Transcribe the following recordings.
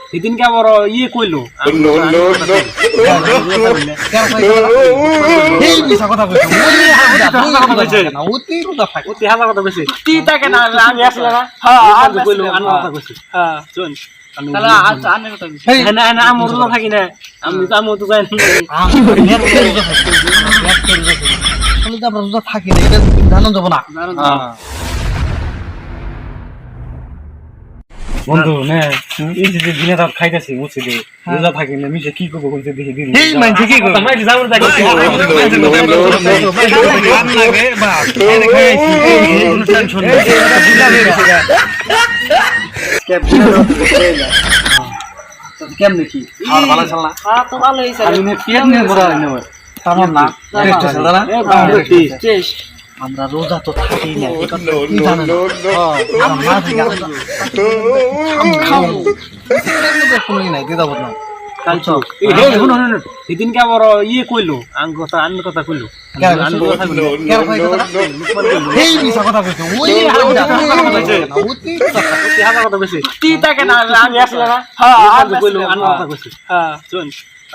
সেদিনকে আবার ইয়ে কইলো থাকি না আমি তো যাই থাকি না এটা জানো যাবো না বন্ধু নে এই যে দিনে রাত খাইতাছি মুছে দে রোজা থাকি না মিশে কি করব কোন দেখি দিন এই মানছে কি করব মাইছে যাবো থাকি গান লাগে বাস এনে খাইছি টেনশন নেই বুঝা হয়ে গেছে কেমনে কি আর ভালো চল না হ্যাঁ তো ভালো হইছে আমি নে পেট নিয়ে বড় হইনি ওর তামাম না টেস্ট চল না টেস্ট আমরা রোজা তো থাকি না কি জানেন আমরা মাঝে গেছে খাও কোনই নাই দিদা বদনা কালচো সেদিনকে আবার ইয়ে কইলো আঙ্গ কথা কইলো এই মিছা কথা কইছো ওই কথা কইছে তুই তাকে না আমি আসলে না কইলো আঙ্গ কথা কইছে শুন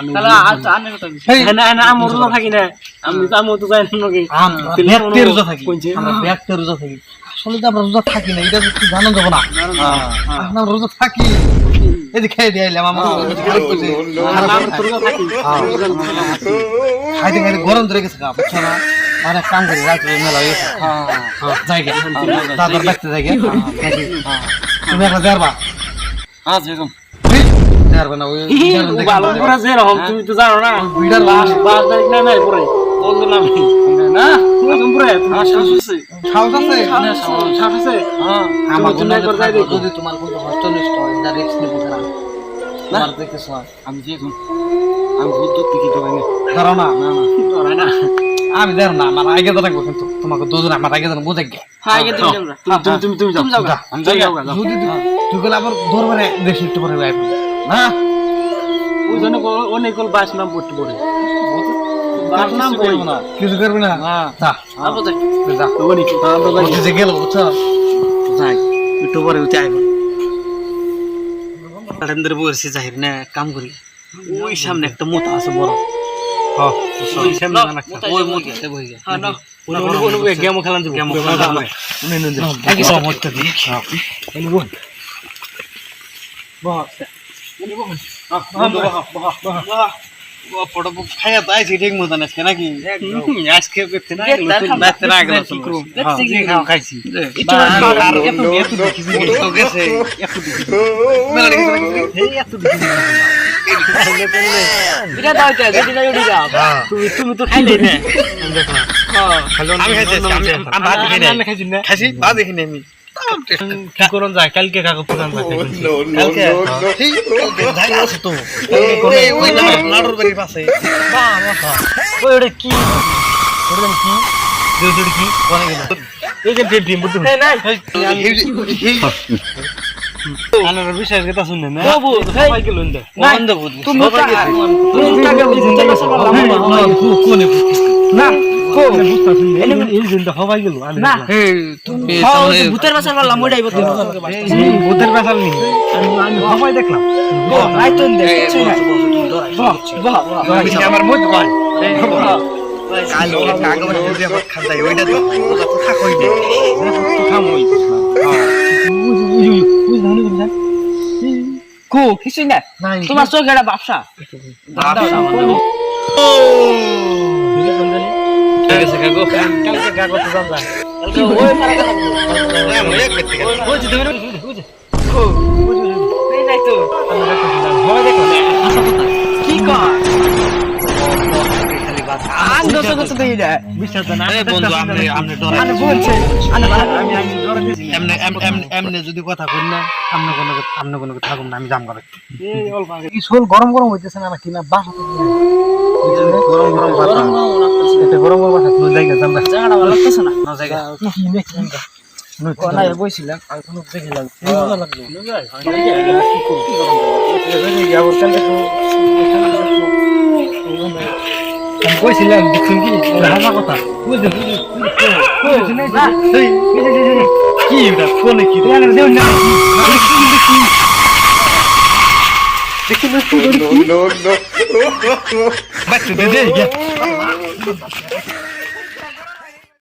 তাহলে আজ আনে কথা কইছি না আমি রোজা থাকি না আমি তো যাই নাকি ব্যাগতে রোজা থাকি আমরা ব্যাগতে রোজা থাকি আসলে তো আমরা রোজা থাকি না এটা কি জানো যাব না আমরা রোজা থাকি এই যে খেয়ে দিলাম আমার খাইতে খাইতে গরম ধরে গেছে বুঝছো না অনেক কাম করি রাত মেলা হয়ে গেছে জায়গা দাদার দেখতে জায়গা তুমি একটা দেরবা যেরকম দেরবা না ওই ভালো করে যেরকম তুমি তো জানো না দুইটা লাশ 5 তারিখ না নাই পরে বন্ধু নাম না একদম পরে সাহস আছে সাহস আছে আমার জন্য যদি তোমার কোনো কষ্ট নষ্ট হয় এটা রিস্ক নেব না না দেখতেছ আমি যে আমি বুদ্ধ থেকে তো না ধরো না ধরে না আমি ধর না আমার আগে তো রাখবো কিন্তু তোমাকে দুজন আমার আগে যেন বুঝে গে হ্যাঁ আগে তুমি আমরা তুমি যাও আমি যাই যদি তুই গেলে আবার ধরবে না বেশি একটু পরে যাইব না ওই জন্য অনেকগুলো বাস নাম পড়তে পড়ে বাস নাম বই না কিছু করবে না যা আমরা যাই যা ওনি আমরা যাই যে গেল বুঝছো যাই একটু পরে উঠে আইব তাড়াতাড়ি বসে যাই না কাম করি ওই সামনে একটা মোটা আছে বড় হ্যাঁ ওই সামনে না ওই মোটাতে বই গে হ্যাঁ না ওই গেম খেলান যাব গেম খেলান উনি নুন দে আগে সব মোটা দি এনে বল বাহ ও পড়ো খায়া তাই ঠিক মত না নাকি আজকে করতে না দেখতে না গেল দেখছি কি খাও খাইছি আর এত দেখি তো গেছে এত দেখি মেলা দেখি এত দেখি এটা দাও তে যদি না উড়ি যাও তুমি তো খাইলে না দেখলাম আমি খাইছি আমি ভাত দেখি না খাইছি ভাত দেখি না আমি কি করন যায় কালকে কাকু পুরান যায় কালকে যাই আছে তো ওই নাড়ুর বাড়ির পাশে ওই ওটা কি ওটা কি দুই কি কোনে গেল এই যে ডিম বুদ্ধ নাই আনার বিষয় কথা শুনলে না বাবু সবাই গেল না বন্ধ বুদ্ধ তুমি টাকা বুঝতে গেছো কোনে না কো এই জিন্দা সবাই গেল না তুমি ভূতের বাসার বললাম ওইটাই বলতে ভূতের বাসাল নি আমি সবাই দেখলাম রাইট তো দেখছ না বাহ আমার মুখ বল কালো কাগজ দিয়ে আমার খাই ওইটা তো থাকই না খামই কো কিছু না তোমার চোখে একটা ব্যবসা কালকে কাগজ তো জানলা কালকে ওই পারা কথা ওই যে তুমি এই নাই তো হয় দেখো কি কর আন্দ তো দেই না বিশ্বাস না বন্ধু আপনি ডরে আমি বলছি আমি ডরে দিছি এমনি যদি কথা কই না সামনে কোনো থাকুন না আমি জাম করে এই অল্প আগে কি শোল গরম গরম হইতেছে না কিনা বাসা তো গরম গরম গরম এটা গরম গরম বাসা তুই জায়গা জাম না জায়গাটা ভালো লাগতেছে না না জায়গা কোনা বইছিলাম আর কোনো দেখে লাগলো ভালো লাগলো আমি কইছিলাম দেখুন কি হাসা কথা বুঝতে কি এটা ফোনে কি দেন না বাচ্চা দে দে